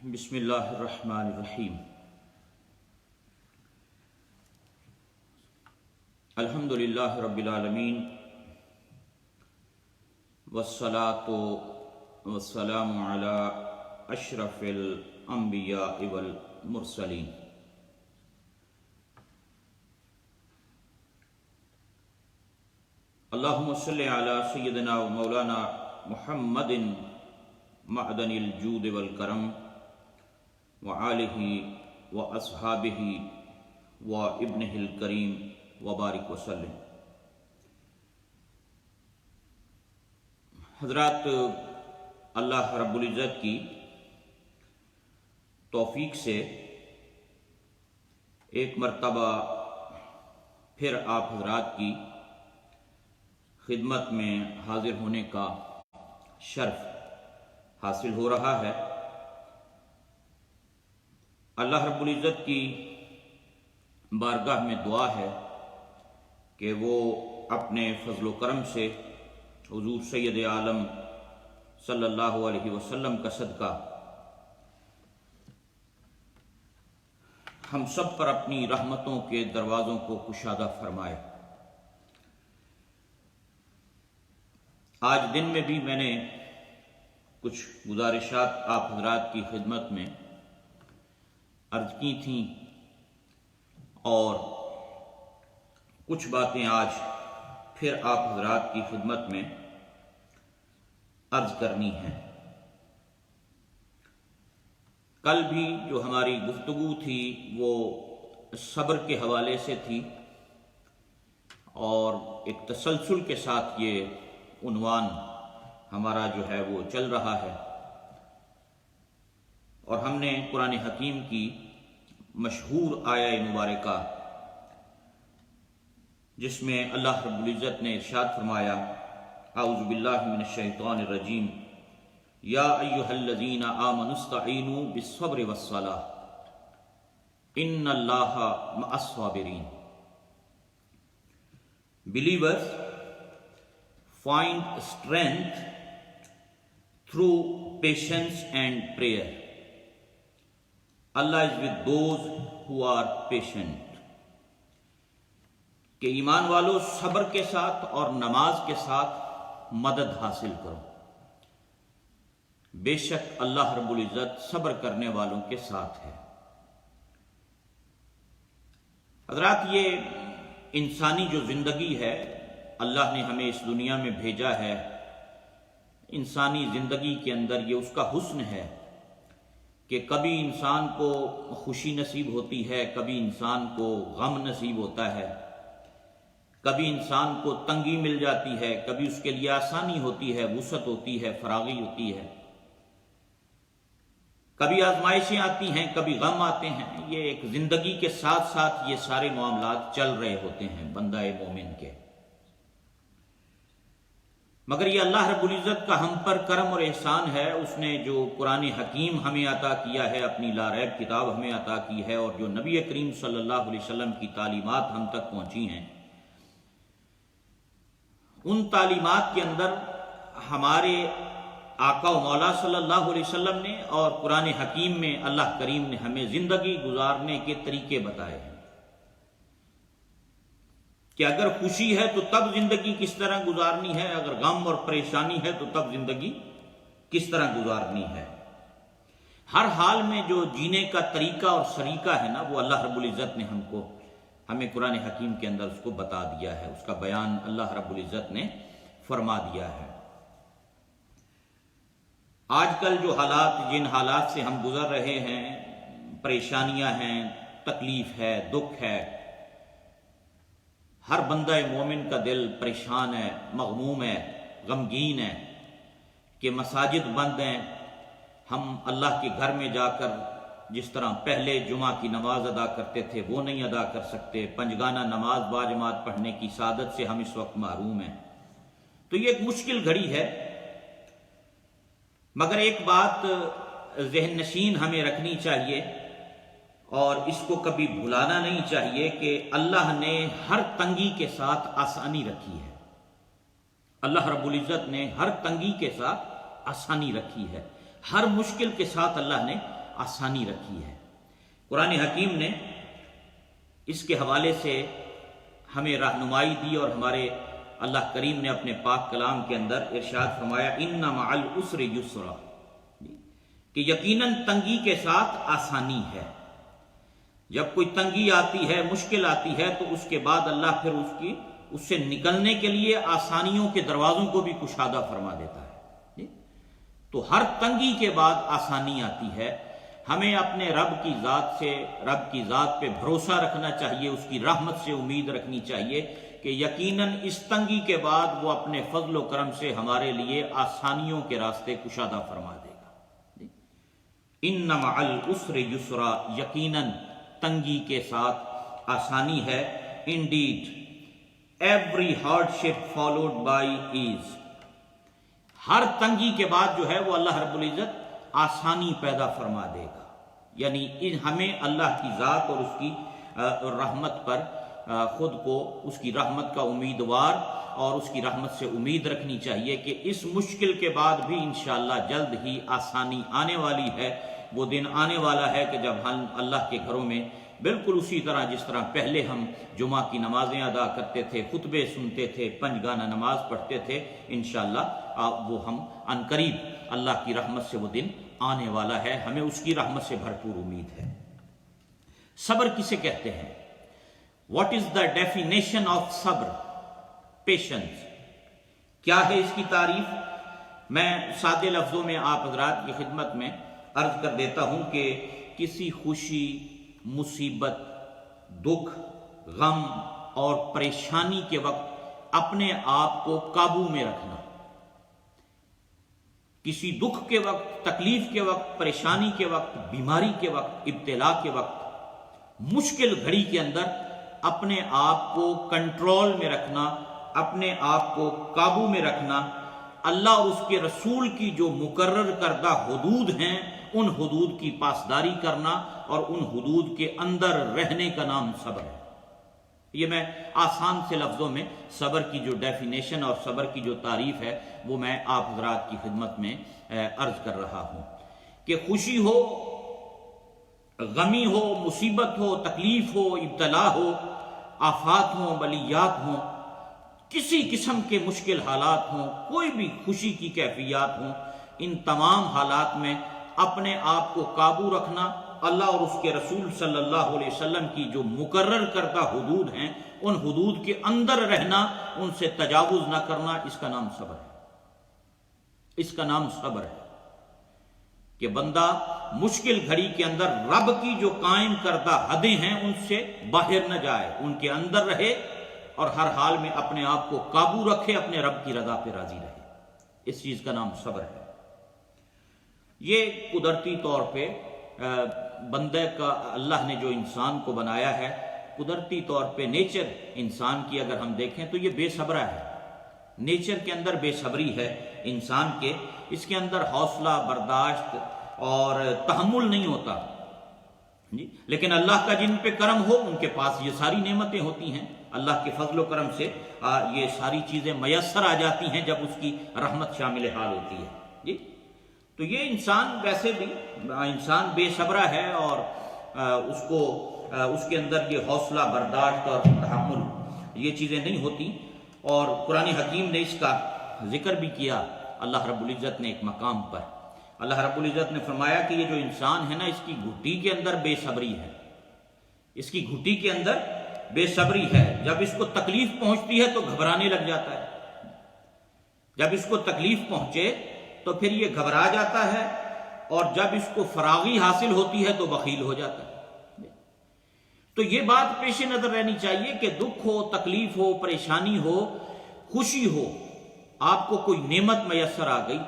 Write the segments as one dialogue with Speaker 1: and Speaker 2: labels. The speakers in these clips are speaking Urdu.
Speaker 1: بسم اللہ الرحمن الرحیم۔ الحمد للہ رب العالمین، والصلاة والسلام علی اشرف الانبیاء والمرسلین۔ اللہم صلی علی سیدنا و مولانا محمد معدن الجود والکرم وآلہ واصحابہ وابنہ الکریم وبارک وسلم۔ حضرات، اللہ رب العزت کی توفیق سے ایک مرتبہ پھر آپ حضرات کی خدمت میں حاضر ہونے کا شرف حاصل ہو رہا ہے۔ اللہ رب العزت کی بارگاہ میں دعا ہے کہ وہ اپنے فضل و کرم سے حضور سید عالم صلی اللہ علیہ وسلم کا صدقہ ہم سب پر اپنی رحمتوں کے دروازوں کو کشادہ فرمائے۔ آج دن میں بھی میں نے کچھ گزارشات آپ حضرات کی خدمت میں عرض کی تھیں اور کچھ باتیں آج پھر آپ حضرات کی خدمت میں عرض کرنی ہیں۔ کل بھی جو ہماری گفتگو تھی وہ صبر کے حوالے سے تھی اور ایک تسلسل کے ساتھ یہ عنوان ہمارا جو ہے وہ چل رہا ہے، اور ہم نے قرآن حکیم کی مشہور آیہ مبارکہ جس میں اللہ رب العزت نے ارشاد فرمایا، اعوذ باللہ من الشیطان الرجیم، یا ایہا الذین آمنوا استعینوا بالصبر والصلاۃ ان اللہ مع الصابرین۔ Believers, find strength through patience and prayer. Allah is with those who are patient. کہ ایمان والو صبر کے ساتھ اور نماز کے ساتھ مدد حاصل کرو، بے شک اللہ رب العزت صبر کرنے والوں کے ساتھ ہے۔ حضرات، یہ انسانی جو زندگی ہے، اللہ نے ہمیں اس دنیا میں بھیجا ہے، انسانی زندگی کے اندر یہ اس کا حسن ہے کہ کبھی انسان کو خوشی نصیب ہوتی ہے، کبھی انسان کو غم نصیب ہوتا ہے، کبھی انسان کو تنگی مل جاتی ہے، کبھی اس کے لیے آسانی ہوتی ہے، وسعت ہوتی ہے، فراغی ہوتی ہے، کبھی آزمائشیں آتی ہیں، کبھی غم آتے ہیں۔ یہ ایک زندگی کے ساتھ ساتھ یہ سارے معاملات چل رہے ہوتے ہیں بندہ مومن کے۔ مگر یہ اللہ رب العزت کا ہم پر کرم اور احسان ہے، اس نے جو قرآن حکیم ہمیں عطا کیا ہے، اپنی لا ریب کتاب ہمیں عطا کی ہے، اور جو نبی کریم صلی اللہ علیہ وسلم کی تعلیمات ہم تک پہنچی ہیں، ان تعلیمات کے اندر ہمارے آقا و مولا صلی اللہ علیہ وسلم نے اور قرآن حکیم میں اللہ کریم نے ہمیں زندگی گزارنے کے طریقے بتائے ہیں کہ اگر خوشی ہے تو تب زندگی کس طرح گزارنی ہے، اگر غم اور پریشانی ہے تو تب زندگی کس طرح گزارنی ہے۔ ہر حال میں جو جینے کا طریقہ اور سلیقہ ہے نا، وہ اللہ رب العزت نے ہمیں قرآن حکیم کے اندر اس کو بتا دیا ہے، اس کا بیان اللہ رب العزت نے فرما دیا ہے۔ آج کل جو حالات، جن حالات سے ہم گزر رہے ہیں، پریشانیاں ہیں، تکلیف ہے، دکھ ہے، ہر بندہ مومن کا دل پریشان ہے، مغموم ہے، غمگین ہے کہ مساجد بند ہیں، ہم اللہ کے گھر میں جا کر جس طرح پہلے جمعہ کی نماز ادا کرتے تھے وہ نہیں ادا کر سکتے، پنجگانہ نماز باجماعت پڑھنے کی سعادت سے ہم اس وقت محروم ہیں۔ تو یہ ایک مشکل گھڑی ہے، مگر ایک بات ذہن نشین ہمیں رکھنی چاہیے اور اس کو کبھی بھلانا نہیں چاہیے کہ اللہ نے ہر تنگی کے ساتھ آسانی رکھی ہے۔ اللہ رب العزت نے ہر تنگی کے ساتھ آسانی رکھی ہے، ہر مشکل کے ساتھ اللہ نے آسانی رکھی ہے۔ قرآن حکیم نے اس کے حوالے سے ہمیں رہنمائی دی، اور ہمارے اللہ کریم نے اپنے پاک کلام کے اندر ارشاد فرمایا ان مع العسر یسرا، کہ یقیناً تنگی کے ساتھ آسانی ہے۔ جب کوئی تنگی آتی ہے، مشکل آتی ہے، تو اس کے بعد اللہ پھر اس سے نکلنے کے لیے آسانیوں کے دروازوں کو بھی کشادہ فرما دیتا ہے۔ تو ہر تنگی کے بعد آسانی آتی ہے۔ ہمیں اپنے رب کی ذات پہ بھروسہ رکھنا چاہیے، اس کی رحمت سے امید رکھنی چاہیے کہ یقیناً اس تنگی کے بعد وہ اپنے فضل و کرم سے ہمارے لیے آسانیوں کے راستے کشادہ فرما دے گا۔ ان مع العسر یسرا، یقیناً تنگی کے ساتھ آسانی ہے۔ Indeed every hardship followed by ease، ہر تنگی کے بعد جو ہے وہ اللہ رب العزت آسانی پیدا فرما دے گا۔ یعنی ہمیں اللہ کی ذات اور اس کی رحمت پر خود کو اس کی رحمت کا امیدوار اور اس کی رحمت سے امید رکھنی چاہیے کہ اس مشکل کے بعد بھی انشاءاللہ جلد ہی آسانی آنے والی ہے۔ وہ دن آنے والا ہے کہ جب ہم اللہ کے گھروں میں بالکل اسی طرح جس طرح پہلے ہم جمعہ کی نمازیں ادا کرتے تھے، خطبے سنتے تھے، 5 گانا نماز پڑھتے تھے، انشاءاللہ وہ ہم عنقریب اللہ کی رحمت سے وہ دن آنے والا ہے۔ ہمیں اس کی رحمت سے بھرپور امید ہے۔ صبر کسے کہتے ہیں؟ What is the definition of صبر؟ پیشنس کیا ہے اس کی تعریف؟ میں سادے لفظوں میں آپ حضرات کی خدمت میں عرض کر دیتا ہوں کہ کسی خوشی، مصیبت، دکھ، غم اور پریشانی کے وقت اپنے آپ کو قابو میں رکھنا۔ کسی دکھ کے وقت، تکلیف کے وقت، پریشانی کے وقت، بیماری کے وقت، ابتلا کے وقت، مشکل گھڑی کے اندر اپنے آپ کو کنٹرول میں رکھنا، اپنے آپ کو قابو میں رکھنا، اللہ اور اس کے رسول کی جو مقرر کردہ حدود ہیں ان حدود کی پاسداری کرنا اور ان حدود کے اندر رہنے کا نام صبر ہے۔ یہ میں آسان سے لفظوں میں صبر کی جو ڈیفینیشن اور صبر کی جو تعریف ہے وہ میں آپ حضرات کی خدمت میں عرض کر رہا ہوں کہ خوشی ہو، غمی ہو، مصیبت ہو، تکلیف ہو، ابتلا ہو، آفات ہوں، بلیات ہوں، کسی قسم کے مشکل حالات ہوں، کوئی بھی خوشی کی کیفیات ہوں، ان تمام حالات میں اپنے آپ کو قابو رکھنا، اللہ اور اس کے رسول صلی اللہ علیہ وسلم کی جو مقرر کردہ حدود ہیں ان حدود کے اندر رہنا، ان سے تجاوز نہ کرنا، اس کا نام صبر ہے۔ اس کا نام صبر ہے کہ بندہ مشکل گھڑی کے اندر رب کی جو قائم کردہ حدیں ہیں ان سے باہر نہ جائے، ان کے اندر رہے اور ہر حال میں اپنے آپ کو قابو رکھے، اپنے رب کی رضا پہ راضی رہے۔ اس چیز کا نام صبر ہے۔ یہ قدرتی طور پہ بندے کا اللہ نے جو انسان کو بنایا ہے، قدرتی طور پہ نیچر انسان کی اگر ہم دیکھیں تو یہ بے صبرا ہے۔ نیچر کے اندر بے صبری ہے انسان کے، اس کے اندر حوصلہ، برداشت اور تحمل نہیں ہوتا جی۔ لیکن اللہ کا جن پہ کرم ہو ان کے پاس یہ ساری نعمتیں ہوتی ہیں، اللہ کے فضل و کرم سے یہ ساری چیزیں میسر آ جاتی ہیں جب اس کی رحمت شامل حال ہوتی ہے جی۔ تو یہ انسان ویسے بھی انسان بے صبرا ہے اور اس کے اندر یہ حوصلہ، برداشت اور تحمل یہ چیزیں نہیں ہوتی۔ اور قرآن حکیم نے اس کا ذکر بھی کیا اللہ رب العزت نے ایک مقام پر۔ اللہ رب العزت نے فرمایا کہ یہ جو انسان ہے نا، اس کی گھٹی کے اندر بے صبری ہے، اس کی گھٹی کے اندر بے صبری ہے۔ جب اس کو تکلیف پہنچتی ہے تو گھبرانے لگ جاتا ہے، جب اس کو تکلیف پہنچے تو پھر یہ گھبرا جاتا ہے، اور جب اس کو فراغی حاصل ہوتی ہے تو بخیل ہو جاتا ہے۔ تو یہ بات پیش نظر رہنی چاہیے کہ دکھ ہو، تکلیف ہو، پریشانی ہو، خوشی ہو، آپ کو کوئی نعمت میسر آ گئی،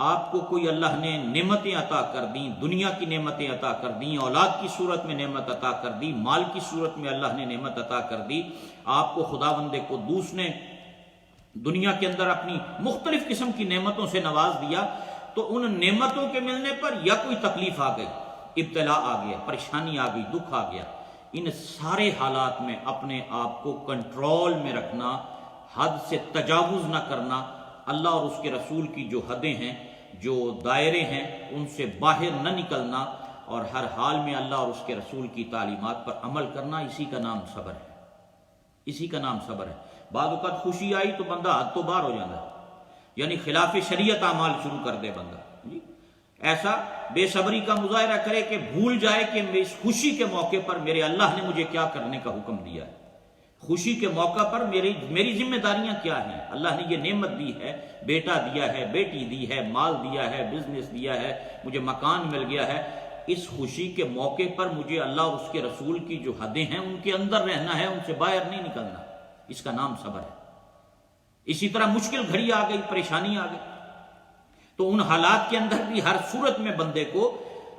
Speaker 1: آپ کو کوئی اللہ نے نعمتیں عطا کر دیں، دنیا کی نعمتیں عطا کر دیں، اولاد کی صورت میں نعمت عطا کر دی، مال کی صورت میں اللہ نے نعمت عطا کر دی، آپ کو خداوند قدوس نے دنیا کے اندر اپنی مختلف قسم کی نعمتوں سے نواز دیا، تو ان نعمتوں کے ملنے پر یا کوئی تکلیف آ گئی، ابتلا آ گیا، پریشانی آ گئی، دکھ آ گیا، ان سارے حالات میں اپنے آپ کو کنٹرول میں رکھنا، حد سے تجاوز نہ کرنا، اللہ اور اس کے رسول کی جو حدیں ہیں، جو دائرے ہیں، ان سے باہر نہ نکلنا، اور ہر حال میں اللہ اور اس کے رسول کی تعلیمات پر عمل کرنا، اسی کا نام صبر ہے، اسی کا نام صبر ہے۔ بعض اوقات خوشی آئی تو بندہ حد تو باہر ہو جاتا ہے، یعنی خلاف شریعت اعمال شروع کر دے بندہ، جی ایسا بے صبری کا مظاہرہ کرے کہ بھول جائے کہ اس خوشی کے موقع پر میرے اللہ نے مجھے کیا کرنے کا حکم دیا ہے، خوشی کے موقع پر میری ذمہ داریاں کیا ہیں، اللہ نے یہ نعمت دی ہے، بیٹا دیا ہے، بیٹی دی ہے، مال دیا ہے، بزنس دیا ہے، مجھے مکان مل گیا ہے، اس خوشی کے موقع پر مجھے اللہ اور اس کے رسول کی جو حدیں ہیں ان کے اندر رہنا ہے، ان سے باہر نہیں نکلنا، اس کا نام صبر ہے۔ اسی طرح مشکل گھڑی آ گئی، پریشانی آ گئی، تو ان حالات کے اندر بھی ہر صورت میں بندے کو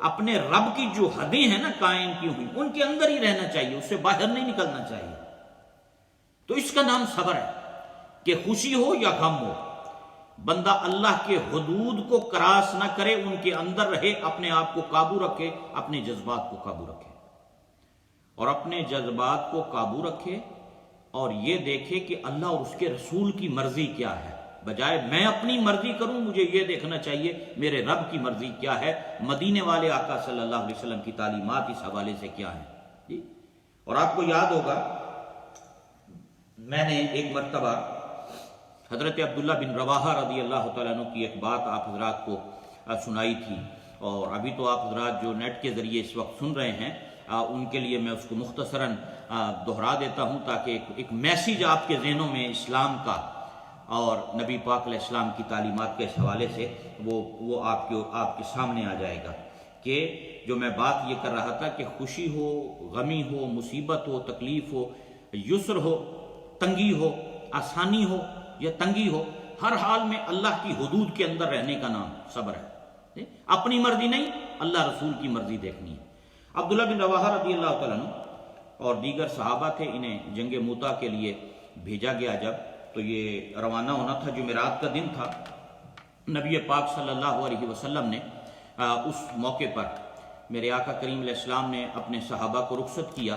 Speaker 1: اپنے رب کی جو حدیں ہیں نا قائم کی ہوئی، ان کے اندر ہی رہنا چاہیے، اس سے باہر نہیں نکلنا چاہیے۔ تو اس کا نام صبر ہے کہ خوشی ہو یا غم ہو، بندہ اللہ کے حدود کو کراس نہ کرے، ان کے اندر رہے، اپنے آپ کو قابو رکھے، اپنے جذبات کو قابو رکھے، اور اپنے جذبات کو قابو رکھے اور یہ دیکھے کہ اللہ اور اس کے رسول کی مرضی کیا ہے، بجائے میں اپنی مرضی کروں، مجھے یہ دیکھنا چاہیے میرے رب کی مرضی کیا ہے، مدینے والے آقا صلی اللہ علیہ وسلم کی تعلیمات اس حوالے سے کیا ہیں، جی۔ اور آپ کو یاد ہوگا میں نے ایک مرتبہ حضرت عبداللہ بن رواحہ رضی اللہ تعالیٰ عنہ کی ایک بات آپ حضرات کو سنائی تھی، اور ابھی تو آپ حضرات جو نیٹ کے ذریعے اس وقت سن رہے ہیں ان کے لیے میں اس کو مختصراً دہرا دیتا ہوں تاکہ ایک میسیج آپ کے ذہنوں میں اسلام کا اور نبی پاک علیہ السلام کی تعلیمات کے اس حوالے سے وہ آپ کے سامنے آ جائے گا، کہ جو میں بات یہ کر رہا تھا کہ خوشی ہو، غمی ہو، مصیبت ہو، تکلیف ہو، یسر ہو، تنگی ہو، آسانی ہو یا تنگی ہو، ہر حال میں اللہ کی حدود کے اندر رہنے کا نام صبر ہے، اپنی مرضی نہیں، اللہ رسول کی مرضی دیکھنی ہے۔ عبداللہ بن رواحہ رضی اللہ تعالیٰ عنہ اور دیگر صحابہ تھے، انہیں جنگ موتا کے لیے بھیجا گیا جب، تو یہ روانہ ہونا تھا، جمعرات کا دن تھا۔ نبی پاک صلی اللہ علیہ وسلم نے اس موقع پر میرے آقا کریم علیہ السلام نے اپنے صحابہ کو رخصت کیا،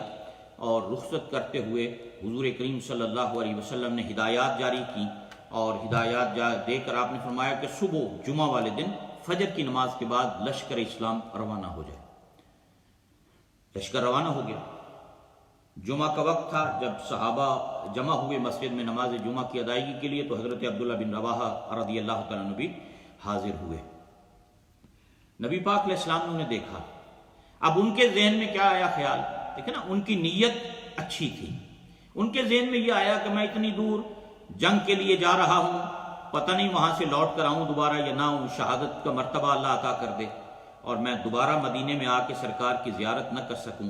Speaker 1: اور رخصت کرتے ہوئے حضور کریم صلی اللہ علیہ وسلم نے ہدایات جاری کی، اور ہدایات دے کر آپ نے فرمایا کہ صبح جمعہ والے دن فجر کی نماز کے بعد لشکر اسلام روانہ ہو جائے۔ لشکر روانہ ہو گیا، جمعہ کا وقت تھا، جب صحابہ جمع ہوئے مسجد میں نماز جمعہ کی ادائیگی کے لیے، تو حضرت عبداللہ بن رواحہ رضی اللہ تعالیٰ عنہ بھی حاضر ہوئے۔ نبی پاک علیہ السلام نے دیکھا، اب ان کے ذہن میں کیا آیا خیال، دیکھیں نا، ان کی نیت اچھی تھی، ان کے ذہن میں یہ آیا کہ میں اتنی دور جنگ کے لیے جا رہا ہوں، پتہ نہیں وہاں سے لوٹ کر آؤں دوبارہ یا نہ آؤں، شہادت کا مرتبہ اللہ عطا کر دے اور میں دوبارہ مدینے میں آ کے سرکار کی زیارت نہ کر سکوں،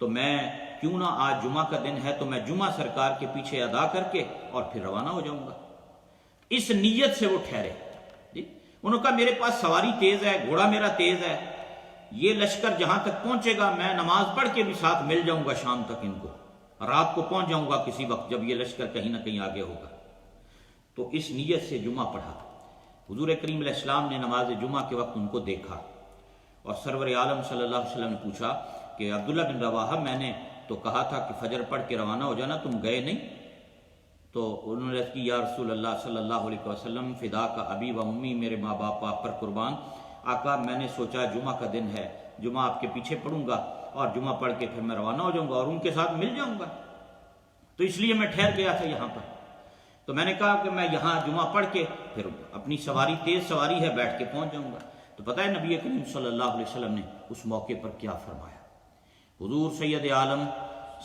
Speaker 1: تو میں کیوں نہ آج جمعہ کا دن ہے تو میں جمعہ سرکار کے پیچھے ادا کر کے اور پھر روانہ ہو جاؤں گا۔ اس نیت سے وہ ٹھہرے، جی انہوں نے کہا میرے پاس سواری تیز ہے، گھوڑا میرا تیز ہے، یہ لشکر جہاں تک پہنچے گا میں نماز پڑھ کے بھی ساتھ مل جاؤں گا، شام تک ان کو رات کو پہنچ جاؤں گا کسی وقت جب یہ لشکر کہیں نہ کہیں آگے ہوگا۔ تو اس نیت سے جمعہ پڑھا۔ حضور کریم علیہ السلام نے نماز جمعہ کے وقت ان کو دیکھا، اور سرور عالم صلی اللہ علیہ وسلم نے پوچھا کہ عبداللہ بن رواحہ، میں نے تو کہا تھا کہ فجر پڑھ کے روانہ ہو جانا، تم گئے نہیں؟ تو انہوں نے کی یا رسول اللہ صلی اللہ علیہ وسلم فدا کا ابی و امی، میرے ماں باپ آپ پر قربان، آقا میں نے سوچا جمعہ کا دن ہے، جمعہ آپ کے پیچھے پڑھوں گا اور جمعہ پڑھ کے پھر میں روانہ ہو جاؤں گا اور ان کے ساتھ مل جاؤں گا، تو اس لیے میں ٹھہر گیا تھا یہاں پر۔ تو میں نے کہا کہ میں یہاں جمعہ پڑھ کے پھر اپنی سواری، تیز سواری ہے، بیٹھ کے پہنچ جاؤں گا۔ تو پتہ ہے نبی کریم صلی اللہ علیہ وسلم نے اس موقع پر کیا فرمایا؟ حضور سید عالم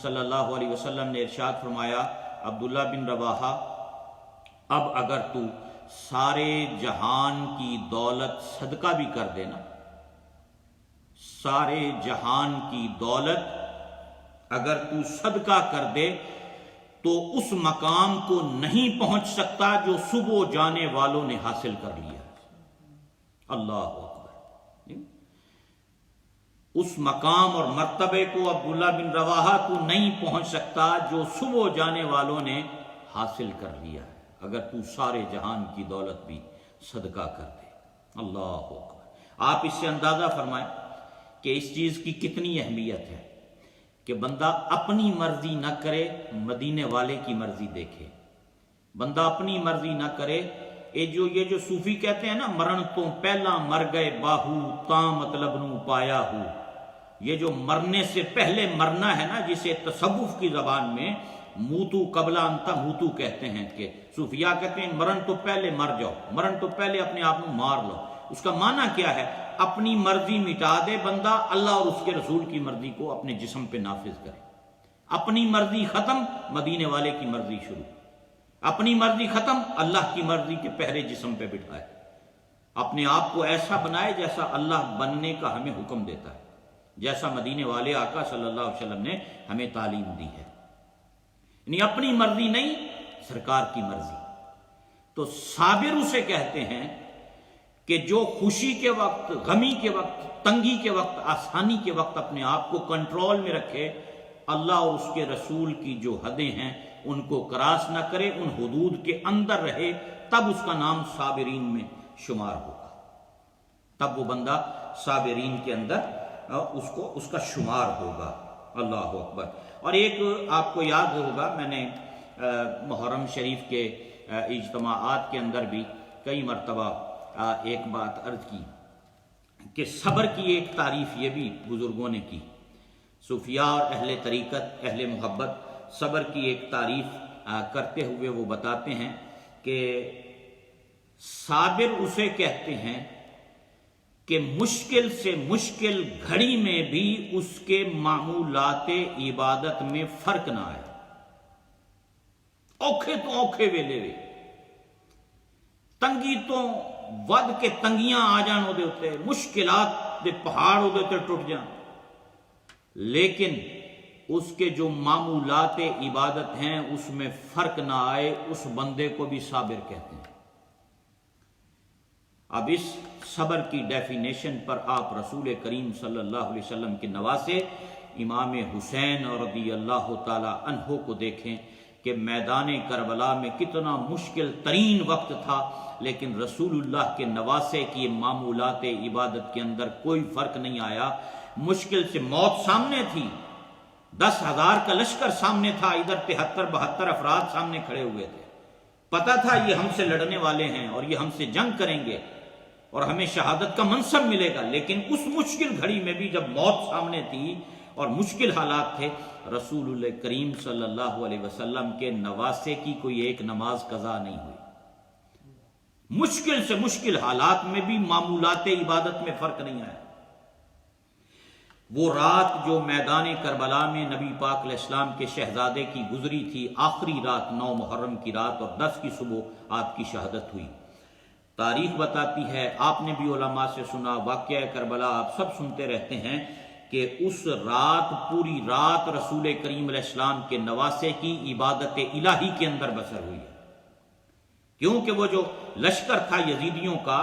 Speaker 1: صلی اللہ علیہ وسلم نے ارشاد فرمایا، عبداللہ بن رواحہ، اب اگر تو سارے جہان کی دولت صدقہ بھی کر دینا، سارے جہان کی دولت اگر تو صدقہ کر دے تو اس مقام کو نہیں پہنچ سکتا جو صبح جانے والوں نے حاصل کر لیا۔ اللہ اکبر، اس مقام اور مرتبے کو عبداللہ بن رواحہ تو نہیں پہنچ سکتا جو صبح جانے والوں نے حاصل کر لیا ہے، اگر تو سارے جہان کی دولت بھی صدقہ کر دے۔ اللہ اکبر، آپ اس سے اندازہ فرمائیں کہ اس چیز کی کتنی اہمیت ہے کہ بندہ اپنی مرضی نہ کرے، مدینے والے کی مرضی دیکھے، بندہ اپنی مرضی نہ کرے، یہ جو صوفی کہتے ہیں نا مرن تو پہلا مر گئے باہو تاں مطلب نو پایا ہو، یہ جو مرنے سے پہلے مرنا ہے نا، جسے تصوف کی زبان میں موتو قبل انتا موتو کہتے ہیں، کہ صوفیاء کہتے ہیں مرن تو پہلے مر جاؤ، مرن تو پہلے اپنے آپ کو مار لو۔ اس کا معنی کیا ہے؟ اپنی مرضی مٹا دے بندہ، اللہ اور اس کے رسول کی مرضی کو اپنے جسم پہ نافذ کرے۔ اپنی مرضی ختم، مدینے والے کی مرضی شروع۔ اپنی مرضی ختم، اللہ کی مرضی کے پہرے جسم پہ بٹھائے۔ اپنے آپ کو ایسا بنائے جیسا اللہ بننے کا ہمیں حکم دیتا ہے، جیسا مدینے والے آقا صلی اللہ علیہ وسلم نے ہمیں تعلیم دی ہے، یعنی اپنی مرضی نہیں، سرکار کی مرضی۔ تو صابر اسے کہتے ہیں کہ جو خوشی کے وقت، غمی کے وقت، تنگی کے وقت، آسانی کے وقت اپنے آپ کو کنٹرول میں رکھے، اللہ اور اس کے رسول کی جو حدیں ہیں ان کو کراس نہ کرے، ان حدود کے اندر رہے، تب اس کا نام صابرین میں شمار ہوگا، تب وہ بندہ صابرین کے اندر اس کا شمار ہوگا۔ اللہ اکبر۔ اور ایک آپ کو یاد ہوگا، میں نے محرم شریف کے اجتماعات کے اندر بھی کئی مرتبہ ایک بات عرض کی کہ صبر کی ایک تعریف یہ بھی بزرگوں نے کی۔ صوفیاء اور اہل طریقت، اہل محبت صبر کی ایک تعریف کرتے ہوئے وہ بتاتے ہیں کہ صابر اسے کہتے ہیں کہ مشکل سے مشکل گھڑی میں بھی اس کے معمولات عبادت میں فرق نہ آئے، اوکھے تو اوکھے ویلے وے، تنگی تو ود کے تنگیاں آ جان دے ہوتے، مشکلات دے پہاڑ دے ہوتے ٹوٹ جان، لیکن اس کے جو معمولات عبادت ہیں اس میں فرق نہ آئے، اس بندے کو بھی صابر کہتے ہیں۔ اب اس صبر کی ڈیفینیشن پر آپ رسول کریم صلی اللہ علیہ وسلم کے نواسے امام حسین رضی اللہ تعالی عنہ کو دیکھیں کہ میدان کربلا میں کتنا مشکل ترین وقت تھا، لیکن رسول اللہ کے نواسے کی معمولات عبادت کے اندر کوئی فرق نہیں آیا۔ مشکل سے موت سامنے تھی، 10,000 کا لشکر سامنے تھا، ادھر 73-72 افراد سامنے کھڑے ہوئے تھے، پتا تھا یہ ہم سے لڑنے والے ہیں اور یہ ہم سے جنگ کریں گے اور ہمیں شہادت کا منصب ملے گا، لیکن اس مشکل گھڑی میں بھی جب موت سامنے تھی اور مشکل حالات تھے، رسول اللہ کریم صلی اللہ علیہ وسلم کے نواسے کی کوئی ایک نماز قضا نہیں ہوئی۔ مشکل سے مشکل حالات میں بھی معمولات عبادت میں فرق نہیں آیا۔ وہ رات جو میدان کربلا میں نبی پاک علیہ السلام کے شہزادے کی گزری تھی، آخری رات 9 محرم کی رات، اور 10 کی صبح آپ کی شہادت ہوئی۔ تاریخ بتاتی ہے، آپ نے بھی علماء سے سنا، واقعہ کربلا آپ سب سنتے رہتے ہیں کہ اس رات پوری رات رسول کریم علیہ السلام کے نواسے کی عبادت الہی کے اندر بسر ہوئی ہے، کیونکہ وہ جو لشکر تھا یزیدیوں کا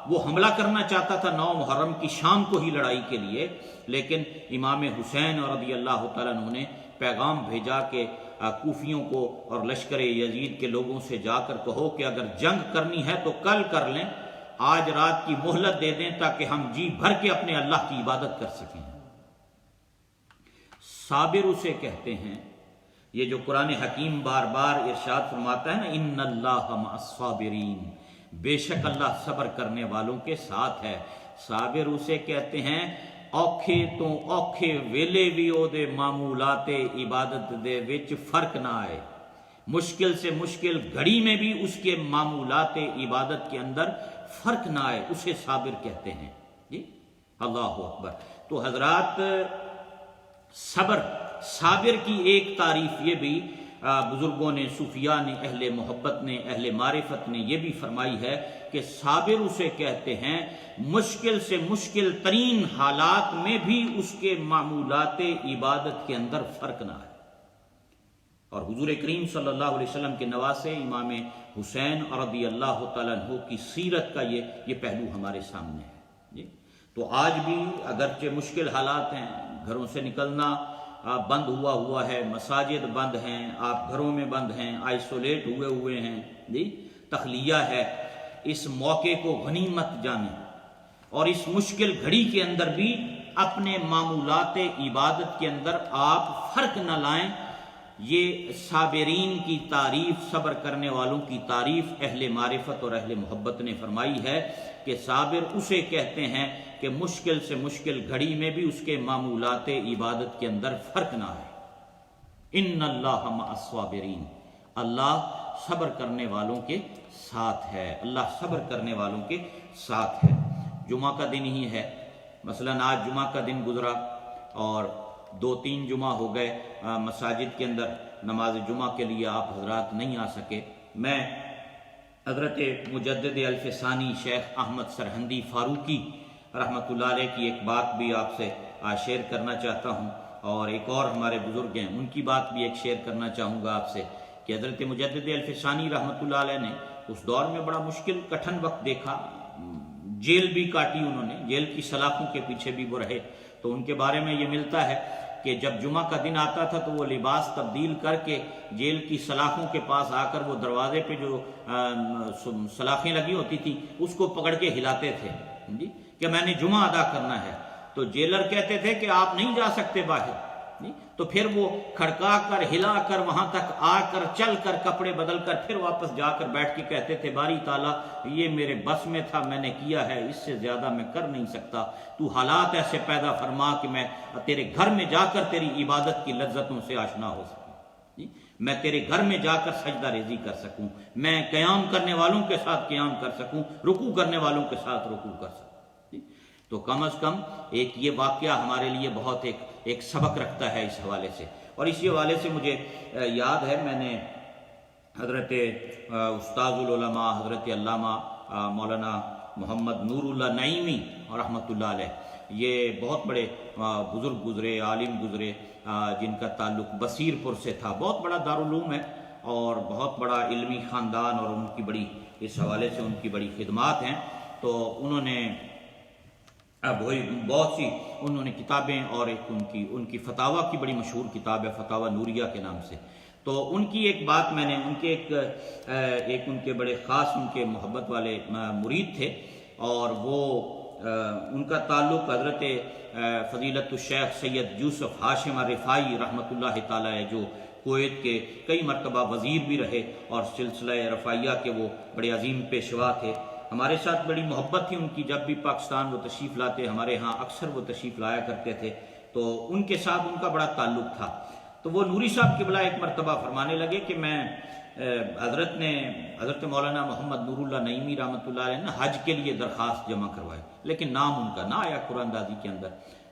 Speaker 1: وہ حملہ کرنا چاہتا تھا 9 محرم کی شام کو ہی لڑائی کے لیے، لیکن امام حسین رضی اللہ تعالیٰ عنہ نے پیغام بھیجا کہ کوفیوں کو اور لشکر یزید کے لوگوں سے جا کر کہو کہ اگر جنگ کرنی ہے تو کل کر لیں، آج رات کی مہلت دے دیں تاکہ ہم جی بھر کے اپنے اللہ کی عبادت کر سکیں۔ صابر اسے کہتے ہیں، یہ جو قرآن حکیم بار بار ارشاد فرماتا ہے نا، ان اللہ مع الصابرین، بے شک اللہ صبر کرنے والوں کے ساتھ ہے۔ صابر اسے کہتے ہیں اوکھے تو اوکھے ویلے بھی او دے معمولات عبادت دے وچ فرق نہ آئے، مشکل سے مشکل گھڑی میں بھی اس کے معمولات عبادت کے اندر فرق نہ آئے، اسے صابر کہتے ہیں۔ جی اللہ اکبر۔ تو حضرات، صابر کی ایک تعریف یہ بھی بزرگوں نے، صوفیاء نے، اہل محبت نے، اہل معرفت نے یہ بھی فرمائی ہے کہ صابر اسے کہتے ہیں مشکل سے مشکل ترین حالات میں بھی اس کے معمولات عبادت کے اندر فرق نہ آئے۔ اور حضور کریم صلی اللہ علیہ وسلم کے نواسے امام حسین رضی اللہ تعالیٰ عنہ کی سیرت کا یہ پہلو ہمارے سامنے ہے۔ جی تو آج بھی اگرچہ مشکل حالات ہیں، گھروں سے نکلنا بند ہوا ہے، مساجد بند ہیں، آپ گھروں میں بند ہیں، آئسولیٹ ہوئے ہیں، جی تخلیہ ہے، اس موقع کو غنیمت جانیں اور اس مشکل گھڑی کے اندر بھی اپنے معمولات عبادت کے اندر آپ فرق نہ لائیں، یہ صابرین کی تعریف، صبر کرنے والوں کی تعریف اہل معرفت اور اہل محبت نے فرمائی ہے کہ صابر اسے کہتے ہیں کہ مشکل سے مشکل گھڑی میں بھی اس کے معمولات عبادت کے اندر فرق نہ ہے۔ ان اللہ مع الصابرین، اللہ صبر کرنے والوں کے ساتھ ہے، اللہ صبر کرنے والوں کے ساتھ ہے۔ جمعہ کا دن ہی ہے، مثلا آج جمعہ کا دن گزرا اور 2-3 جمعہ ہو گئے مساجد کے اندر نماز جمعہ کے لیے آپ حضرات نہیں آ سکے۔ میں حضرت مجدد الف ثانی شیخ احمد سرہندی فاروقی رحمۃ اللہ علیہ کی ایک بات بھی آپ سے شیئر کرنا چاہتا ہوں، اور ایک اور ہمارے بزرگ ہیں ان کی بات بھی ایک شیئر کرنا چاہوں گا آپ سے، کہ حضرت مجدد الف ثانی رحمۃ اللہ علیہ نے اس دور میں بڑا مشکل کٹھن وقت دیکھا، جیل بھی کاٹی انہوں نے، جیل کی سلاخوں کے پیچھے بھی وہ رہے۔ تو ان کے بارے میں یہ ملتا ہے کہ جب جمعہ کا دن آتا تھا تو وہ لباس تبدیل کر کے جیل کی سلاخوں کے پاس آ کر وہ دروازے پہ جو سلاخیں لگی ہوتی تھیں اس کو پکڑ کے ہلاتے تھے جی، کہ میں نے جمعہ ادا کرنا ہے۔ تو جیلر کہتے تھے کہ آپ نہیں جا سکتے باہر جی، تو پھر وہ کھڑکا کر ہلا کر وہاں تک آ کر چل کر کپڑے بدل کر پھر واپس جا کر بیٹھ کے کہتے تھے باری تعالیٰ یہ میرے بس میں تھا، میں نے کیا ہے، اس سے زیادہ میں کر نہیں سکتا، تو حالات ایسے پیدا فرما کہ میں تیرے گھر میں جا کر تیری عبادت کی لذتوں سے آشنا ہو سکوں جی، میں تیرے گھر میں جا کر سجدہ ریزی کر سکوں، میں قیام کرنے والوں کے ساتھ قیام کر سکوں، رکوع کرنے والوں کے ساتھ رکوع کر سکوں جی۔ تو کم از کم ایک یہ واقعہ ہمارے لیے بہت ایک سبق رکھتا ہے اس حوالے سے۔ اور اسی حوالے سے مجھے یاد ہے میں نے حضرت استاذ العلماء حضرت علامہ مولانا محمد نور اللہ نعیمی رحمۃ اللہ علیہ، یہ بہت بڑے بزرگ گزرے، عالم گزرے، جن کا تعلق بصیر پور سے تھا، بہت بڑا دارالعلوم ہے اور بہت بڑا علمی خاندان، اور ان کی بڑی اس حوالے سے ان کی بڑی خدمات ہیں۔ تو انہوں نے بہت سی انہوں نے کتابیں، اور ایک ان کی فتاویٰ کی بڑی مشہور کتاب ہے فتاویٰ نوریہ کے نام سے۔ تو ان کی ایک بات میں نے ان کے ایک ان کے بڑے خاص ان کے محبت والے مرید تھے، اور وہ ان کا تعلق حضرت فضیلت الشیخ سید یوسف ہاشم رفاعی رحمۃ اللہ تعالیٰ ہے، جو کویت کے کئی مرتبہ وزیر بھی رہے اور سلسلہ رفاعیہ کے وہ بڑے عظیم پیشوا تھے۔ ہمارے ساتھ بڑی محبت تھی ان کی، جب بھی پاکستان وہ تشریف لاتے ہمارے ہاں اکثر وہ تشریف لایا کرتے تھے، تو ان کے ساتھ ان کا بڑا تعلق تھا۔ تو وہ نوری صاحب قبلہ ایک مرتبہ فرمانے لگے کہ میں حضرت مولانا محمد نور اللہ نعیمی رحمۃ اللہ علیہ نے حج کے لیے درخواست جمع کروائی، لیکن نام ان کا نہ آیا قرآن دازی کے اندر۔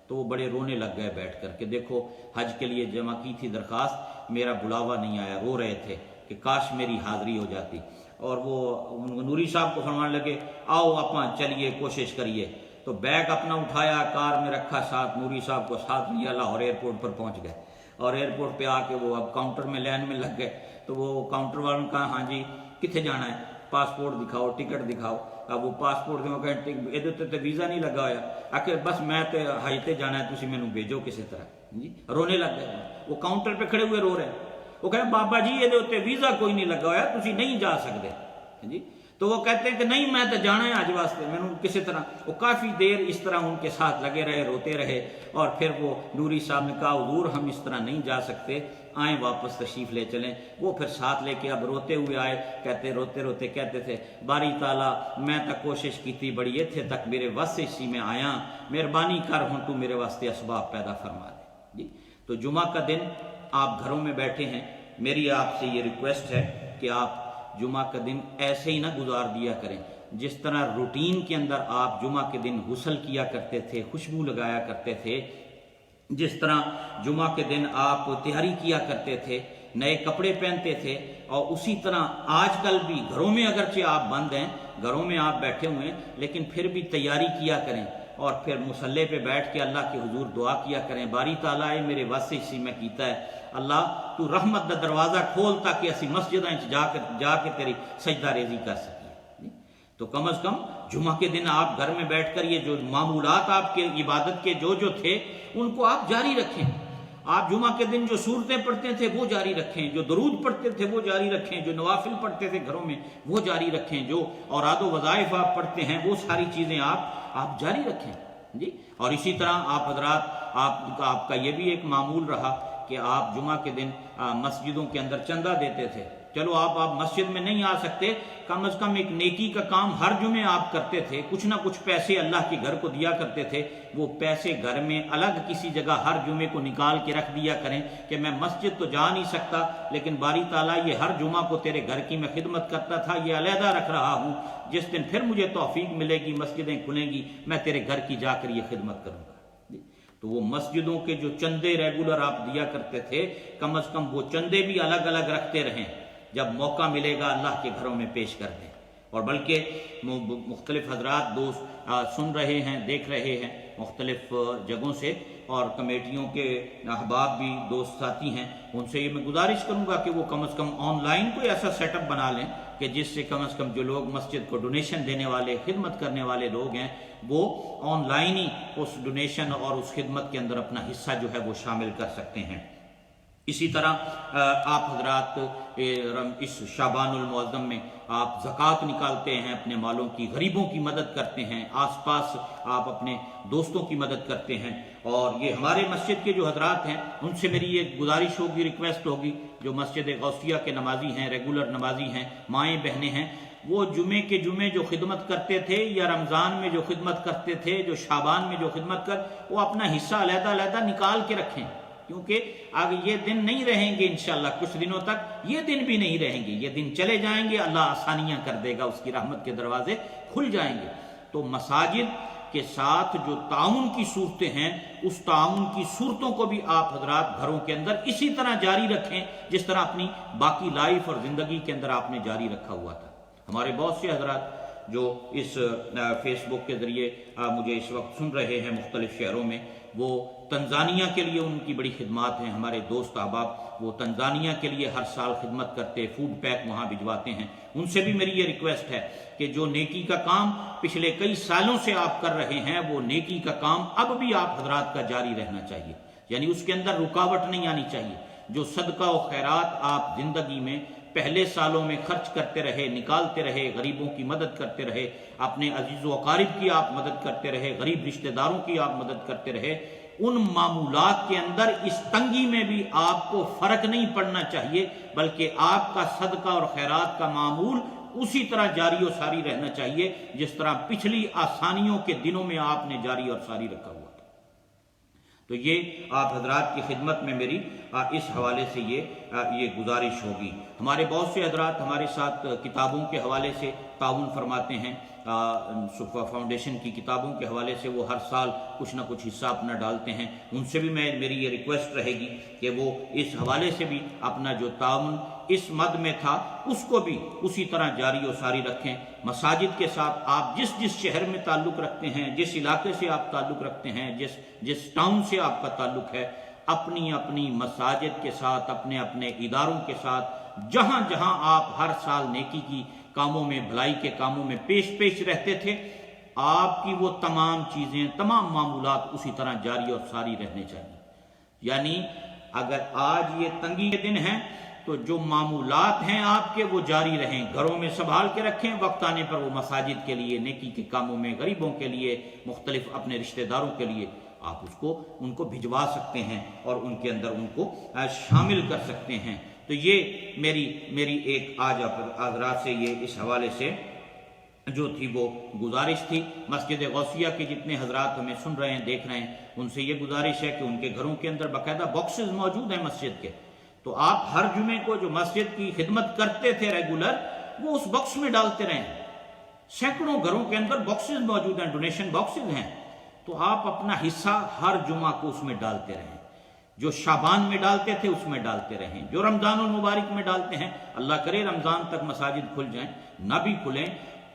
Speaker 1: تو وہ بڑے رونے لگ گئے بیٹھ کر کہ دیکھو حج کے لیے جمع کی تھی درخواست، میرا بلاوا نہیں آیا، رو رہے تھے کہ کاش میری حاضری ہو جاتی۔ اور وہ نوری صاحب کو فرمانے لگے آؤ اپنا چلیے کوشش کریے۔ تو بیگ اپنا اٹھایا، کار میں رکھا، ساتھ نوری صاحب کو ساتھ لیا، لاہور ایئرپورٹ پر پہنچ گئے، اور ایئرپورٹ پہ آ کے وہ اب کاؤنٹر میں لائن میں لگ گئے۔ تو وہ کاؤنٹر والوں نے کہا ہاں جی کتنے جانا ہے، پاسپورٹ دکھاؤ، ٹکٹ دکھاؤ۔ اب وہ پاسپورٹ یہ ویزا نہیں لگا ہوا، آخر بس میں تو حج تے جانا ہے، تسی مینوں بھیجو کسی طرح جی۔ رونے لگ گئے، وہ کاؤنٹر پہ کھڑے ہوئے رو رہے ہیں۔ وہ کہے بابا جی یہ ویزا کوئی نہیں لگا ہوا، تسی نہیں جا سکتے جی۔ تو وہ کہتے ہیں کہ نہیں میں تو جانا ہے حج واسطے، میں کسی طرح۔ وہ کافی دیر اس طرح ان کے ساتھ لگے رہے، روتے رہے، اور پھر وہ نوری صاحب نے کہا حضور ہم اس طرح نہیں جا سکتے، آئیں واپس تشریف لے چلیں۔ وہ پھر ساتھ لے کے اب روتے ہوئے آئے، کہتے روتے روتے کہتے تھے باری تعالیٰ میں تک کوشش کی تھی بڑی اتھے تک میرے واسطے اسی میں آیا، مہربانی کر ہوں تو میرے واسطے اسباب پیدا فرما دے جی۔ تو جمعہ کا دن آپ گھروں میں بیٹھے ہیں، میری آپ سے یہ ریکویسٹ ہے کہ آپ جمعہ کا دن ایسے ہی نہ گزار دیا کریں جس طرح روٹین کے اندر آپ جمعہ کے دن غسل کیا کرتے تھے، خوشبو لگایا کرتے تھے، جس طرح جمعہ کے دن آپ تیاری کیا کرتے تھے، نئے کپڑے پہنتے تھے، اور اسی طرح آج کل بھی گھروں میں اگرچہ آپ بند ہیں، گھروں میں آپ بیٹھے ہوئے ہیں، لیکن پھر بھی تیاری کیا کریں، اور پھر مصلے پہ بیٹھ کے اللہ کے حضور دعا کیا کریں باری تعالیٰ میرے واسطے اسی میں کیتا ہے، اللہ تو رحمت دا دروازہ کھول تاکہ اسی مسجدیں جا کے تیری سجدہ ریزی کر سکیں۔ تو کم از کم جمعہ کے دن آپ گھر میں بیٹھ کر یہ جو معمولات آپ کے عبادت کے جو تھے ان کو آپ جاری رکھیں۔ آپ جمعہ کے دن جو سورتیں پڑھتے تھے وہ جاری رکھیں، جو درود پڑھتے تھے وہ جاری رکھیں، جو نوافل پڑھتے تھے گھروں میں وہ جاری رکھیں، جو اوراد و وظائف آپ پڑھتے ہیں وہ ساری چیزیں آپ جاری رکھیں جی۔ اور اسی طرح آپ حضرات آپ کا یہ بھی ایک معمول رہا کہ آپ جمعہ کے دن مسجدوں کے اندر چندہ دیتے تھے. چلو آپ مسجد میں نہیں آ سکتے، کم از کم ایک نیکی کا کام ہر جمعے آپ کرتے تھے، کچھ نہ کچھ پیسے اللہ کے گھر کو دیا کرتے تھے. وہ پیسے گھر میں الگ کسی جگہ ہر جمعے کو نکال کے رکھ دیا کریں کہ میں مسجد تو جا نہیں سکتا لیکن باری تعالیٰ یہ ہر جمعہ کو تیرے گھر کی میں خدمت کرتا تھا، یہ علیحدہ رکھ رہا ہوں، جس دن پھر مجھے توفیق ملے گی، مسجدیں کھلیں گی، میں تیرے گھر کی جا کر یہ خدمت کروں گا. تو وہ مسجدوں کے جو چندے ریگولر آپ دیا کرتے تھے، کم از کم وہ چندے بھی الگ الگ رکھتے رہیں، جب موقع ملے گا اللہ کے گھروں میں پیش کر دیں. اور بلکہ مختلف حضرات دوست سن رہے ہیں، دیکھ رہے ہیں مختلف جگہوں سے، اور کمیٹیوں کے احباب بھی دوست ساتھی ہیں، ان سے یہ میں گزارش کروں گا کہ وہ کم از کم آن لائن کوئی ایسا سیٹ اپ بنا لیں کہ جس سے کم از کم جو لوگ مسجد کو ڈونیشن دینے والے، خدمت کرنے والے لوگ ہیں، وہ on line he us donation اور اس خدمت کے اندر اپنا حصہ جو ہے وہ شامل کر سکتے ہیں. اسی طرح آپ حضرات اس شعبان المعظم میں آپ زکوٰۃ نکالتے ہیں اپنے مالوں کی، غریبوں کی مدد کرتے ہیں، آس پاس آپ اپنے دوستوں کی مدد کرتے ہیں. اور یہ ہمارے مسجد کے جو حضرات ہیں ان سے میری یہ گزارش ہوگی، ریکویسٹ ہوگی، جو مسجد غوثیہ کے نمازی ہیں، ریگولر نمازی ہیں، مائیں بہنیں ہیں، وہ جمعے کے جمعے جو خدمت کرتے تھے یا رمضان میں جو خدمت کرتے تھے، جو شعبان میں جو خدمت وہ اپنا حصہ علیحدہ علیحدہ نکال کے رکھیں، کیونکہ آگے یہ دن نہیں رہیں گے انشاءاللہ، کچھ دنوں تک یہ دن بھی نہیں رہیں گے، یہ دن چلے جائیں گے، اللہ آسانیاں کر دے گا، اس کی رحمت کے دروازے کھل جائیں گے. تو مساجد کے ساتھ جو تعاون کی صورتیں ہیں، اس تعاون کی صورتوں کو بھی آپ حضرات گھروں کے اندر اسی طرح جاری رکھیں جس طرح اپنی باقی لائف اور زندگی کے اندر آپ نے جاری رکھا ہوا تھا. ہمارے بہت سے حضرات جو اس فیس بک کے ذریعے مجھے اس وقت سن رہے ہیں مختلف شہروں میں، وہ تنزانیہ کے لیے ان کی بڑی خدمات ہیں. ہمارے دوست احباب وہ تنزانیہ کے لیے ہر سال خدمت کرتے، فوڈ پیک وہاں بھجواتے ہیں. ان سے بھی میری یہ ریکویسٹ ہے کہ جو نیکی کا کام پچھلے کئی سالوں سے آپ کر رہے ہیں، وہ نیکی کا کام اب بھی آپ حضرات کا جاری رہنا چاہیے، یعنی اس کے اندر رکاوٹ نہیں آنی چاہیے. جو صدقہ و خیرات آپ زندگی میں پہلے سالوں میں خرچ کرتے رہے، نکالتے رہے، غریبوں کی مدد کرتے رہے، اپنے عزیز و اقارب کی آپ مدد کرتے رہے، غریب رشتہ داروں کی آپ مدد کرتے رہے، ان معمولات کے اندر اس تنگی میں بھی آپ کو فرق نہیں پڑنا چاہیے، بلکہ آپ کا صدقہ اور خیرات کا معمول اسی طرح جاری و ساری رہنا چاہیے جس طرح پچھلی آسانیوں کے دنوں میں آپ نے جاری اور ساری رکھا ہوا تھا. تو یہ آپ حضرات کی خدمت میں میری اس حوالے سے یہ گزارش ہوگی. ہمارے بہت سے حضرات ہمارے ساتھ کتابوں کے حوالے سے تعاون فرماتے ہیں، صفا فاؤنڈیشن کی کتابوں کے حوالے سے وہ ہر سال کچھ نہ کچھ حصہ اپنا ڈالتے ہیں. ان سے بھی میری یہ ریکویسٹ رہے گی کہ وہ اس حوالے سے بھی اپنا جو تعاون اس مد میں تھا اس کو بھی اسی طرح جاری و ساری رکھیں. مساجد کے ساتھ آپ جس شہر میں تعلق رکھتے ہیں، جس علاقے سے آپ تعلق رکھتے ہیں، جس ٹاؤن سے آپ کا تعلق ہے، اپنی اپنی مساجد کے ساتھ، اپنے اپنے اداروں کے ساتھ جہاں جہاں آپ ہر سال نیکی کی کاموں میں، بھلائی کے کاموں میں پیش رہتے تھے، آپ کی وہ تمام چیزیں، تمام معمولات اسی طرح جاری اور ساری رہنے چاہیے. یعنی اگر آج یہ تنگی کے دن ہیں تو جو معمولات ہیں آپ کے وہ جاری رہیں، گھروں میں سنبھال کے رکھیں، وقت آنے پر وہ مساجد کے لیے، نیکی کے کاموں میں، غریبوں کے لیے، مختلف اپنے رشتہ داروں کے لیے آپ ان کو بھجوا سکتے ہیں اور ان کے اندر ان کو شامل کر سکتے ہیں. تو یہ میری ایک آج حضرات سے یہ اس حوالے سے جو تھی وہ گزارش تھی. مسجد غوثیہ کے جتنے حضرات ہمیں سن رہے ہیں، دیکھ رہے ہیں، ان سے یہ گزارش ہے کہ ان کے گھروں کے اندر باقاعدہ باکسز موجود ہیں مسجد کے، تو آپ ہر جمعے کو جو مسجد کی خدمت کرتے تھے ریگولر، وہ اس باکس میں ڈالتے رہیں. سینکڑوں گھروں کے اندر باکسز موجود ہیں، ڈونیشن باکسز ہیں، تو آپ اپنا حصہ ہر جمعہ کو اس میں ڈالتے رہیں. جو شعبان میں ڈالتے تھے اس میں ڈالتے رہیں، جو رمضان المبارک میں ڈالتے ہیں، اللہ کرے رمضان تک مساجد کھل جائیں، نہ بھی کھلیں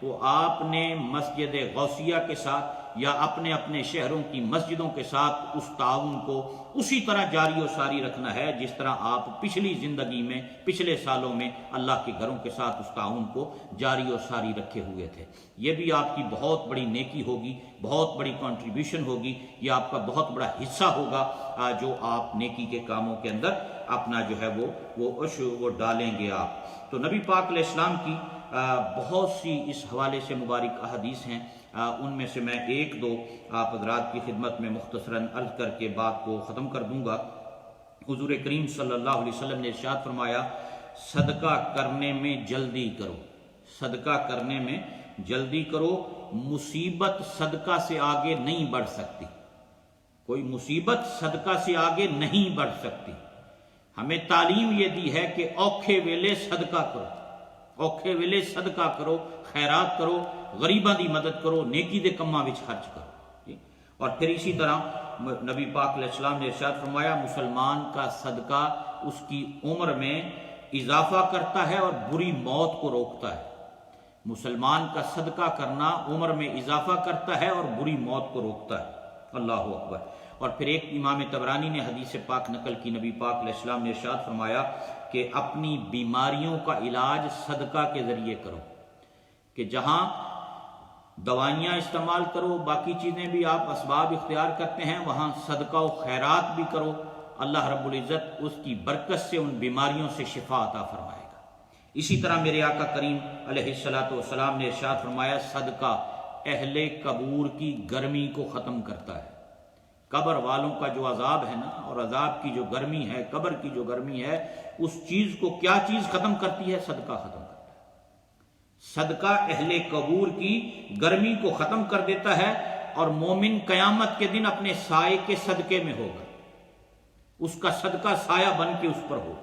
Speaker 1: تو آپ نے مسجد غوثیہ کے ساتھ یا اپنے اپنے شہروں کی مسجدوں کے ساتھ اس تعاون کو اسی طرح جاری و ساری رکھنا ہے جس طرح آپ پچھلی زندگی میں، پچھلے سالوں میں اللہ کے گھروں کے ساتھ اس تعاون کو جاری و ساری رکھے ہوئے تھے. یہ بھی آپ کی بہت بڑی نیکی ہوگی، بہت بڑی کنٹریبیوشن ہوگی، یہ آپ کا بہت بڑا حصہ ہوگا جو آپ نیکی کے کاموں کے اندر اپنا جو ہے وہ ڈالیں گے آپ. تو نبی پاک علیہ السلام کی بہت سی اس حوالے سے مبارک احادیث ہیں، ان میں سے میں ایک دو آپ حضرات کی خدمت میں مختصراً عرض کر کے بات کو ختم کر دوں گا. حضور کریم صلی اللہ علیہ وسلم نے ارشاد فرمایا صدقہ کرنے میں جلدی کرو، صدقہ کرنے میں جلدی کرو، مصیبت صدقہ سے آگے نہیں بڑھ سکتی، کوئی مصیبت صدقہ سے آگے نہیں بڑھ سکتی۔ ہمیں تعلیم یہ دی ہے کہ اوکھے ویلے صدقہ کرو، اوکھے ویلے صدقہ کرو، خیرات کرو، غریباں دی مدد کرو، نیکی دے کماں وچ خرچ کرو۔ اور پھر اسی طرح نبی پاک علیہ السلام نے ارشاد فرمایا مسلمان کا صدقہ اس کی عمر میں اضافہ کرتا ہے اور بری موت کو روکتا ہے۔ مسلمان کا صدقہ کرنا عمر میں اضافہ کرتا ہے اور بری موت کو روکتا ہے۔ اللہ اکبر۔ اور پھر ایک امام طبرانی نے حدیث پاک نقل کی، نبی پاک علیہ السلام نے ارشاد فرمایا کہ اپنی بیماریوں کا علاج صدقہ کے ذریعے کرو، کہ جہاں دوائیاں استعمال کرو، باقی چیزیں بھی آپ اسباب اختیار کرتے ہیں، وہاں صدقہ و خیرات بھی کرو، اللہ رب العزت اس کی برکت سے ان بیماریوں سے شفا عطا فرمائے گا۔ اسی طرح میرے آقا کریم علیہ الصلوۃ والسلام نے ارشاد فرمایا صدقہ اہل قبور کی گرمی کو ختم کرتا ہے۔ قبر والوں کا جو عذاب ہے نا، اور عذاب کی جو گرمی ہے، قبر کی جو گرمی ہے، اس چیز کو کیا چیز ختم کرتی ہے؟ صدقہ ختم کرتا ہے۔ صدقہ اہل قبور کی گرمی کو ختم کر دیتا ہے، اور مومن قیامت کے دن اپنے سائے کے صدقے میں ہوگا، اس کا صدقہ سایہ بن کے اس پر ہوگا،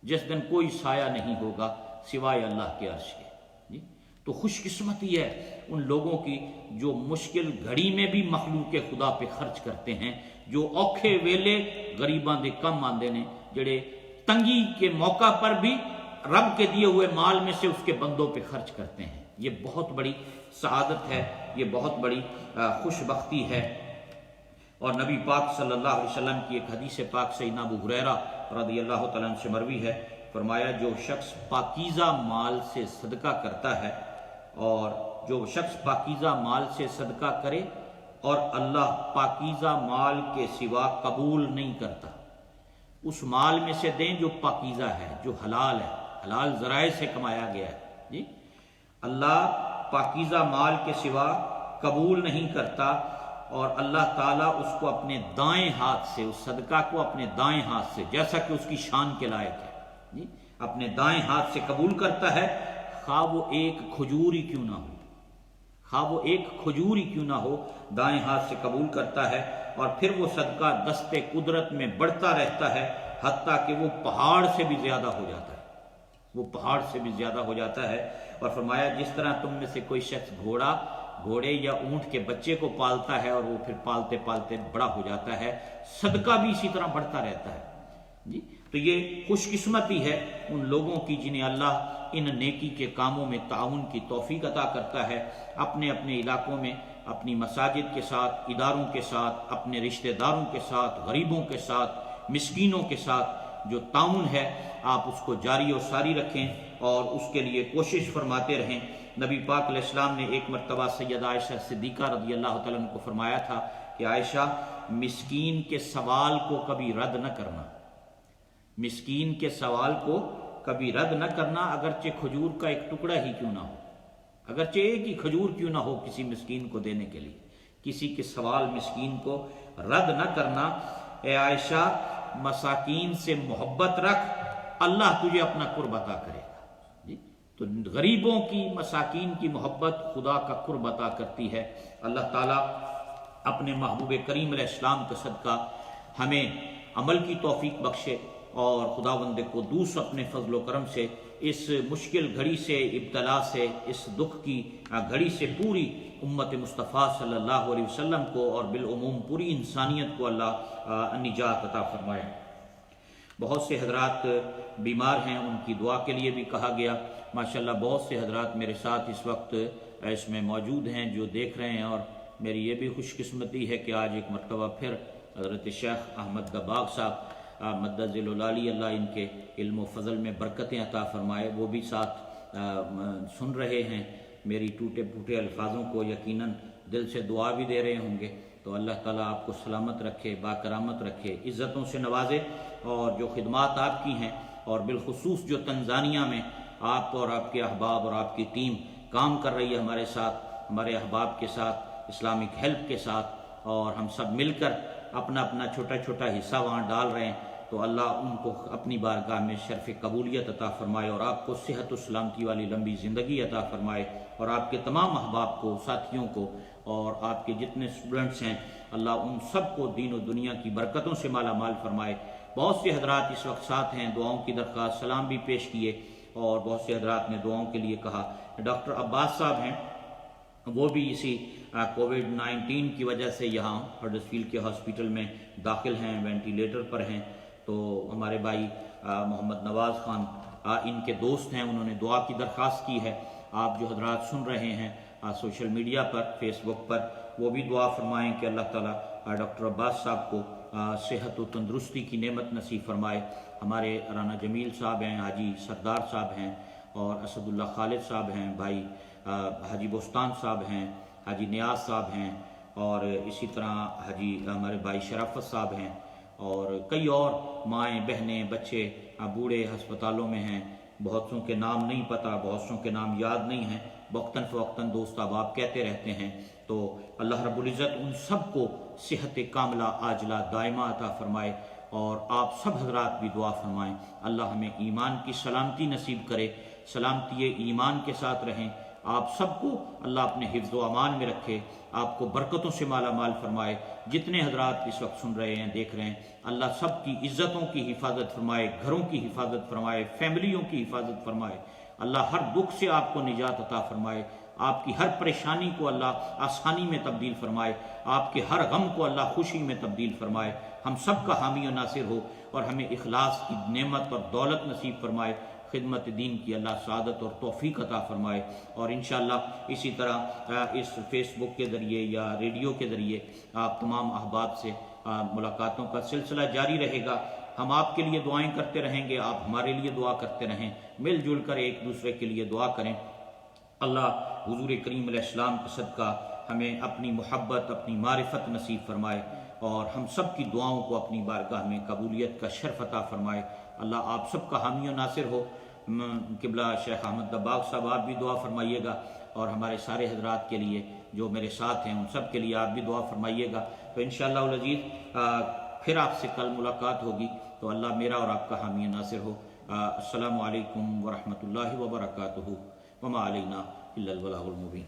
Speaker 1: جس دن کوئی سایہ نہیں ہوگا سوائے اللہ کے عرش کے۔ تو خوش قسمتی ہے ان لوگوں کی جو مشکل گھڑی میں بھی مخلوق خدا پہ خرچ کرتے ہیں، جو اوکھے ویلے غریباں دے کم آندے نے، جڑے تنگی کے موقع پر بھی رب کے دیے ہوئے مال میں سے اس کے بندوں پہ خرچ کرتے ہیں۔ یہ بہت بڑی سعادت ہے، یہ بہت بڑی خوش بختی ہے۔ اور نبی پاک صلی اللہ علیہ وسلم کی ایک حدیث پاک سیدنا ابو ہریرہ رضی اللہ تعالیٰ عنہ سے مروی ہے، فرمایا جو شخص پاکیزہ مال سے صدقہ کرتا ہے، اور جو شخص پاکیزہ مال سے صدقہ کرے اور اللہ پاکیزہ مال کے سوا قبول نہیں کرتا، اس مال میں سے دیں جو پاکیزہ ہے، جو حلال ہے، حلال ذرائع سے کمایا گیا ہے۔ اللہ پاکیزہ مال کے سوا قبول نہیں کرتا، اور اللہ تعالیٰ اس کو اپنے دائیں ہاتھ سے، اس صدقہ کو اپنے دائیں ہاتھ سے، جیسا کہ اس کی شان کے لائق ہے، اپنے دائیں ہاتھ سے قبول کرتا ہے، خواہ وہ ایک کھجور ہی کیوں نہ ہو، خواہ وہ ایک کھجور ہی کیوں نہ ہو، دائیں ہاتھ سے قبول کرتا ہے، اور پھر وہ صدقہ دست قدرت میں بڑھتا رہتا ہے، حتیٰ کہ وہ پہاڑ سے بھی زیادہ ہو جاتا ہے، وہ پہاڑ سے بھی زیادہ ہو جاتا ہے۔ اور فرمایا جس طرح تم میں سے کوئی شخص گھوڑے یا اونٹ کے بچے کو پالتا ہے، اور وہ پھر پالتے پالتے بڑا ہو جاتا ہے، صدقہ بھی اسی طرح بڑھتا رہتا ہے۔ تو یہ خوش قسمتی ہے ان لوگوں کی جنہیں اللہ ان نیکی کے کاموں میں تعاون کی توفیق عطا کرتا ہے، اپنے اپنے علاقوں میں، اپنی مساجد کے ساتھ، اداروں کے ساتھ، اپنے رشتہ داروں کے ساتھ، غریبوں کے ساتھ، مسکینوں کے ساتھ جو تعاون ہے آپ اس کو جاری و ساری رکھیں، اور اس کے لیے کوشش فرماتے رہیں۔ نبی پاک علیہ السلام نے ایک مرتبہ سیدہ عائشہ صدیقہ رضی اللہ تعالیٰ عنہ کو فرمایا تھا کہ عائشہ مسکین کے سوال کو کبھی رد نہ کرنا، مسکین کے سوال کو کبھی رد نہ کرنا، اگرچہ کھجور کا ایک ٹکڑا ہی کیوں نہ ہو، اگرچہ ایک ہی کھجور کیوں نہ ہو کسی مسکین کو دینے کے لیے، کسی کے سوال مسکین کو رد نہ کرنا۔ اے عائشہ مساکین سے محبت رکھ، اللہ تجھے اپنا قرب عطا کرے گا۔ تو غریبوں کی، مساکین کی محبت خدا کا قرب عطا کرتی ہے۔ اللہ تعالیٰ اپنے محبوب کریم علیہ السلام کا صدقہ ہمیں عمل کی توفیق بخشے، اور خداوند قدوس اپنے فضل و کرم سے اس مشکل گھڑی سے، ابتلا سے، اس دکھ کی گھڑی سے پوری امت مصطفیٰ صلی اللہ علیہ وسلم کو اور بالعموم پوری انسانیت کو اللہ نجات عطا فرمائے۔ بہت سے حضرات بیمار ہیں، ان کی دعا کے لیے بھی کہا گیا۔ ماشاءاللہ بہت سے حضرات میرے ساتھ اس وقت اس میں موجود ہیں جو دیکھ رہے ہیں، اور میری یہ بھی خوش قسمتی ہے کہ آج ایک مرتبہ پھر حضرت شیخ احمد دباغ صاحب مدد ذیل العالی اللہ ان کے علم و فضل میں برکتیں عطا فرمائے، وہ بھی ساتھ سن رہے ہیں میری ٹوٹے پھوٹے الفاظوں کو، یقیناً دل سے دعا بھی دے رہے ہوں گے۔ تو اللہ تعالیٰ آپ کو سلامت رکھے، باکرامت رکھے، عزتوں سے نوازے، اور جو خدمات آپ کی ہیں، اور بالخصوص جو تنزانیہ میں آپ اور آپ کے احباب اور آپ کی ٹیم کام کر رہی ہے ہمارے ساتھ، ہمارے احباب کے ساتھ، اسلامک ہیلپ کے ساتھ، اور ہم سب مل کر اپنا اپنا چھوٹا چھوٹا حصہ وہاں ڈال رہے ہیں۔ تو اللہ ان کو اپنی بارگاہ میں شرف قبولیت عطا فرمائے اور آپ کو صحت و سلامتی والی لمبی زندگی عطا فرمائے، اور آپ کے تمام احباب کو، ساتھیوں کو، اور آپ کے جتنے اسٹوڈنٹس ہیں اللہ ان سب کو دین و دنیا کی برکتوں سے مالا مال فرمائے۔ بہت سے حضرات اس وقت ساتھ ہیں، دعاؤں کی درخواست، سلام بھی پیش کیے، اور بہت سے حضرات نے دعاؤں کے لیے کہا۔ ڈاکٹر عباس صاحب ہیں، وہ بھی اسی کووڈ-19 کی وجہ سے یہاں ہڈرسفیلڈ کے ہاسپٹل میں داخل ہیں، وینٹیلیٹر پر ہیں۔ تو ہمارے بھائی محمد نواز خان ان کے دوست ہیں، انہوں نے دعا کی درخواست کی ہے۔ آپ جو حضرات سن رہے ہیں سوشل میڈیا پر، فیس بک پر، وہ بھی دعا فرمائیں کہ اللہ تعالیٰ ڈاکٹر عباس صاحب کو صحت و تندرستی کی نعمت نصیب فرمائے۔ ہمارے رانا جمیل صاحب ہیں، حاجی سردار صاحب ہیں، اور اسد اللہ خالد صاحب ہیں، بھائی حاجی بوستان صاحب ہیں، حاجی نیاز صاحب ہیں، اور اسی طرح حاجی ہمارے بھائی شرافت صاحب ہیں، اور کئی اور مائیں بہنیں بچے بوڑھے ہسپتالوں میں ہیں۔ بہت سوں کے نام نہیں پتہ، بہت سوں کے نام یاد نہیں ہیں، وقتاً فوقتاً دوست احباب کہتے رہتے ہیں۔ تو اللہ رب العزت ان سب کو صحت کاملہ عاجلہ دائمہ عطا فرمائے، اور آپ سب حضرات بھی دعا فرمائیں اللہ ہمیں ایمان کی سلامتی نصیب کرے، سلامتی ایمان کے ساتھ رہیں۔ آپ سب کو اللہ اپنے حفظ و امان میں رکھے، آپ کو برکتوں سے مالا مال فرمائے۔ جتنے حضرات اس وقت سن رہے ہیں، دیکھ رہے ہیں، اللہ سب کی عزتوں کی حفاظت فرمائے، گھروں کی حفاظت فرمائے، فیملیوں کی حفاظت فرمائے۔ اللہ ہر دکھ سے آپ کو نجات عطا فرمائے، آپ کی ہر پریشانی کو اللہ آسانی میں تبدیل فرمائے، آپ کے ہر غم کو اللہ خوشی میں تبدیل فرمائے۔ ہم سب کا حامی و ناصر ہو، اور ہمیں اخلاص کی نعمت اور دولت نصیب فرمائے، خدمت دین کی اللہ سعادت اور توفیق عطا فرمائے۔ اور انشاءاللہ اسی طرح اس فیس بک کے ذریعے یا ریڈیو کے ذریعے آپ تمام احباب سے ملاقاتوں کا سلسلہ جاری رہے گا۔ ہم آپ کے لیے دعائیں کرتے رہیں گے، آپ ہمارے لیے دعا کرتے رہیں، مل جل کر ایک دوسرے کے لیے دعا کریں۔ اللہ حضور کریم علیہ السلام کا صدقہ ہمیں اپنی محبت، اپنی معرفت نصیب فرمائے، اور ہم سب کی دعاؤں کو اپنی بارگاہ میں قبولیت کا شرف عطا فرمائے۔ اللہ آپ سب کا حامی و ناصر ہو۔ قبلہ شیخ احمد دباغ صاحب آپ بھی دعا فرمائیے گا، اور ہمارے سارے حضرات کے لیے جو میرے ساتھ ہیں ان سب کے لیے آپ بھی دعا فرمائیے گا۔ تو انشاءاللہ العزیز پھر آپ سے کل ملاقات ہوگی، تو اللہ میرا اور آپ کا حامی و ناصر ہو۔ السلام علیکم ورحمۃ اللہ وبرکاتہ، وما علینا الا البلاغ المبین۔